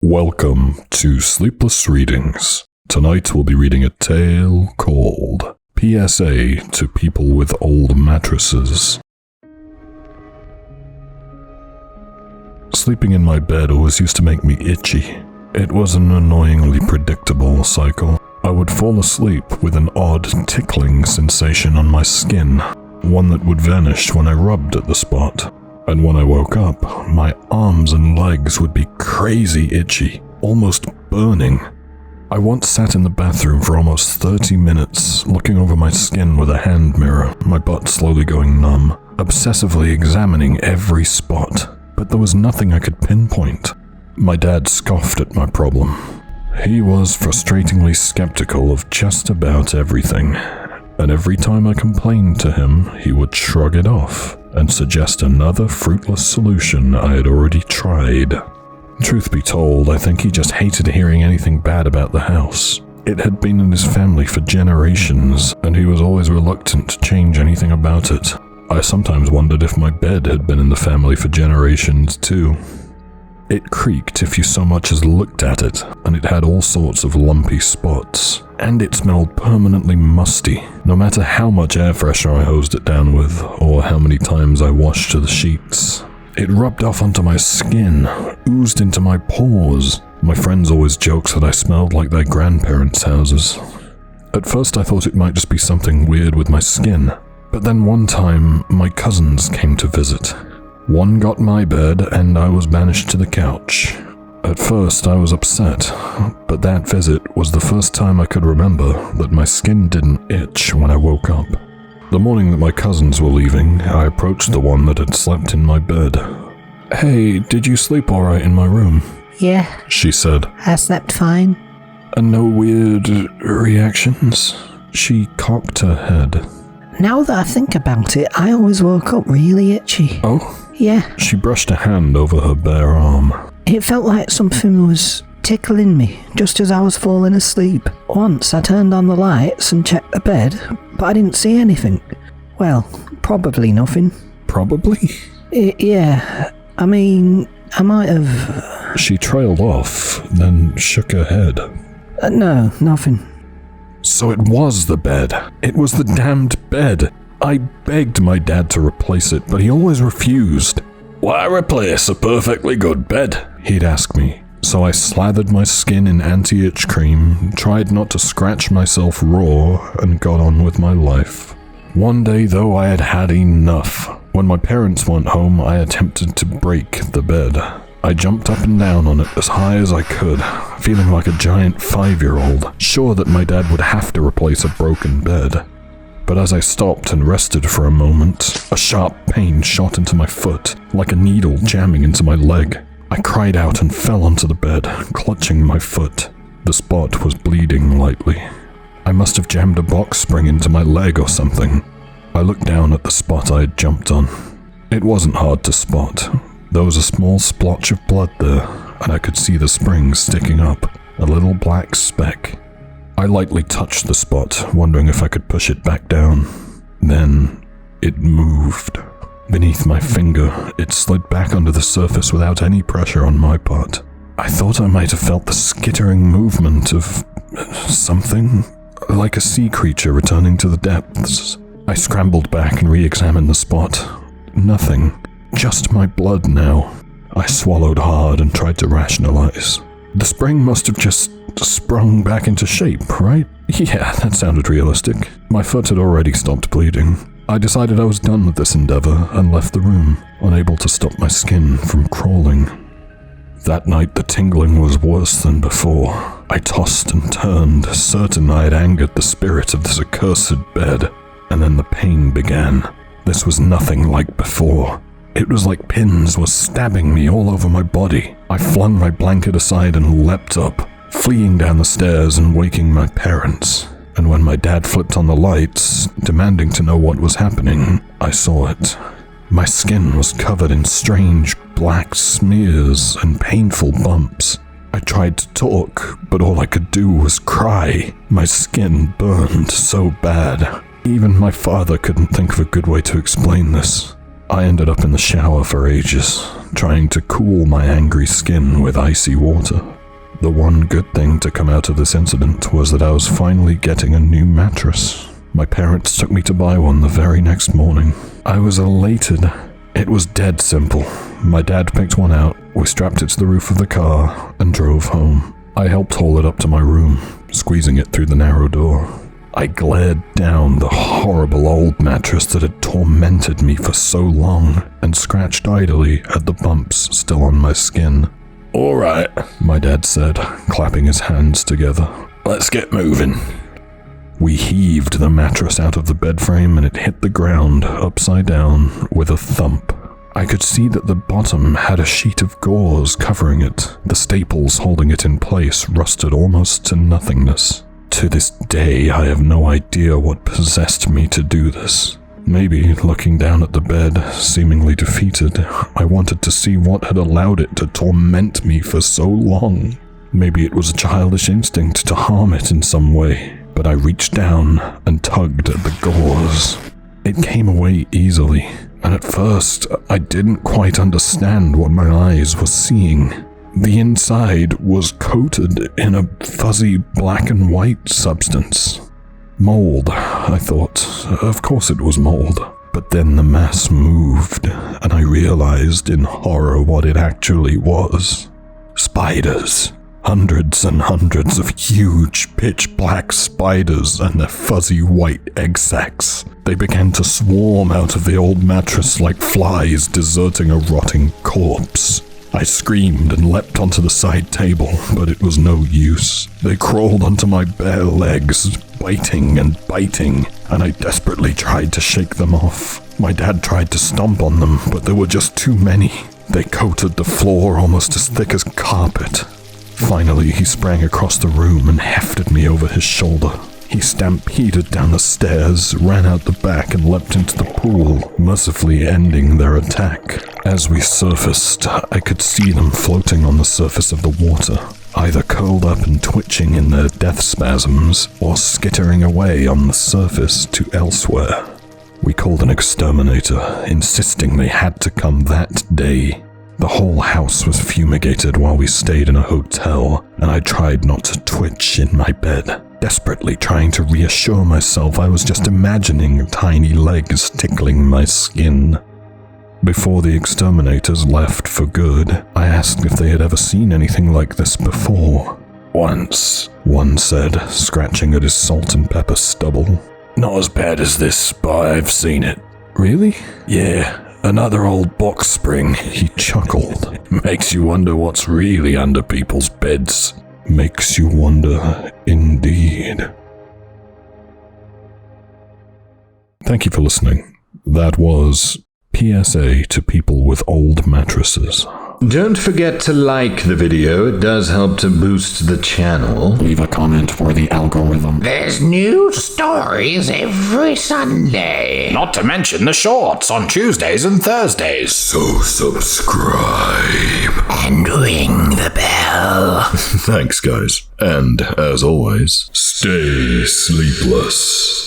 Welcome to Sleepless Readings. Tonight we'll be reading a tale called PSA to People with Old Mattresses. Sleeping in my bed always used to make me itchy. It was an annoyingly predictable cycle. I would fall asleep with an odd tickling sensation on my skin, one that would vanish when I rubbed at the spot. And when I woke up, my arms and legs would be crazy itchy, almost burning. I once sat in the bathroom for almost 30 minutes, looking over my skin with a hand mirror, my butt slowly going numb, obsessively examining every spot. But there was nothing I could pinpoint. My dad scoffed at my problem. He was frustratingly skeptical of just about everything, and every time I complained to him, he would shrug it off and suggest another fruitless solution I had already tried. Truth be told, I think he just hated hearing anything bad about the house. It had been in his family for generations, and he was always reluctant to change anything about it. I sometimes wondered if my bed had been in the family for generations too. It creaked if you so much as looked at it, and it had all sorts of lumpy spots. And it smelled permanently musty, no matter how much air freshener I hosed it down with, or how many times I washed the sheets. It rubbed off onto my skin, oozed into my pores. My friends always joked that I smelled like their grandparents' houses. At first I thought it might just be something weird with my skin, but then one time my cousins came to visit. One got my bed and I was banished to the couch. At first I was upset, but that visit was the first time I could remember that my skin didn't itch when I woke up. The morning that my cousins were leaving, I approached the one that had slept in my bed. "Hey, did you sleep alright in my room?" "Yeah," she said. "I slept fine." "And no weird reactions?" She cocked her head. "Now that I think about it, I always woke up really itchy." "Oh?" "Yeah." She brushed a hand over her bare arm. "It felt like something was tickling me just as I was falling asleep. Once I turned on the lights and checked the bed, but I didn't see anything. Well, probably nothing." "Probably?" Yeah, I mean, I might have..." She trailed off, then shook her head. No, nothing." So it was the bed. It was the damned bed. I begged my dad to replace it, but he always refused. "Why replace a perfectly good bed?" he'd ask me. So I slathered my skin in anti-itch cream, tried not to scratch myself raw, and got on with my life. One day, though, I had had enough. When my parents weren't home, I attempted to break the bed. I jumped up and down on it as high as I could, feeling like a giant 5-year-old, sure that my dad would have to replace a broken bed. But as I stopped and rested for a moment, a sharp pain shot into my foot, like a needle jamming into my leg. I cried out and fell onto the bed, clutching my foot. The spot was bleeding lightly. I must have jammed a box spring into my leg or something. I looked down at the spot I had jumped on. It wasn't hard to spot. There was a small splotch of blood there, and I could see the spring sticking up, a little black speck. I lightly touched the spot, wondering if I could push it back down. Then it moved. Beneath my finger, it slid back under the surface without any pressure on my part. I thought I might have felt the skittering movement of something, like a sea creature returning to the depths. I scrambled back and re-examined the spot. Nothing. Just my blood now. I swallowed hard and tried to rationalize. The spring must have just sprung back into shape, right? Yeah, that sounded realistic. My foot had already stopped bleeding. I decided I was done with this endeavor and left the room, unable to stop my skin from crawling. That night the tingling was worse than before. I tossed and turned, certain I had angered the spirit of this accursed bed, and then the pain began. This was nothing like before. It was like pins were stabbing me all over my body. I flung my blanket aside and leapt up, fleeing down the stairs and waking my parents. And when my dad flipped on the lights, demanding to know what was happening, I saw it. My skin was covered in strange black smears and painful bumps. I tried to talk, but all I could do was cry. My skin burned so bad. Even my father couldn't think of a good way to explain this. I ended up in the shower for ages, trying to cool my angry skin with icy water. The one good thing to come out of this incident was that I was finally getting a new mattress. My parents took me to buy one the very next morning. I was elated. It was dead simple. My dad picked one out, we strapped it to the roof of the car, and drove home. I helped haul it up to my room, squeezing it through the narrow door. I glared down the horrible old mattress that had tormented me for so long, and scratched idly at the bumps still on my skin. "All right," my dad said, clapping his hands together. "Let's get moving." We heaved the mattress out of the bed frame and it hit the ground upside down with a thump. I could see that the bottom had a sheet of gauze covering it. The staples holding it in place rusted almost to nothingness. To this day, I have no idea what possessed me to do this. Maybe, looking down at the bed, seemingly defeated, I wanted to see what had allowed it to torment me for so long. Maybe it was a childish instinct to harm it in some way. But I reached down and tugged at the gauze. It came away easily, and at first I didn't quite understand what my eyes were seeing. The inside was coated in a fuzzy black and white substance. Mold, I thought. Of course it was mold. But then the mass moved, and I realized in horror what it actually was. Spiders. Hundreds and hundreds of huge pitch-black spiders and their fuzzy white egg sacs. They began to swarm out of the old mattress like flies deserting a rotting corpse. I screamed and leapt onto the side table, but it was no use. They crawled onto my bare legs, biting and biting, and I desperately tried to shake them off. My dad tried to stomp on them, but there were just too many. They coated the floor almost as thick as carpet. Finally, he sprang across the room and hefted me over his shoulder. He stampeded down the stairs, ran out the back, and leapt into the pool, mercifully ending their attack. As we surfaced, I could see them floating on the surface of the water, either curled up and twitching in their death spasms, or skittering away on the surface to elsewhere. We called an exterminator, insisting they had to come that day. The whole house was fumigated while we stayed in a hotel, and I tried not to twitch in my bed, desperately trying to reassure myself I was just imagining tiny legs tickling my skin. Before the exterminators left for good, I asked if they had ever seen anything like this before. "Once," one said, scratching at his salt and pepper stubble. "Not as bad as this, but I've seen it." "Really?" "Yeah. Another old box spring," he chuckled. "Makes you wonder what's really under people's beds." Makes you wonder, indeed. Thank you for listening. That was PSA to people with old mattresses. Don't forget to like the video, it does help to boost the channel. Leave a comment for the algorithm. There's new stories every Sunday. Not to mention the shorts on Tuesdays and Thursdays. So subscribe. And ring the bell. Thanks, guys. And, as always, stay sleepless.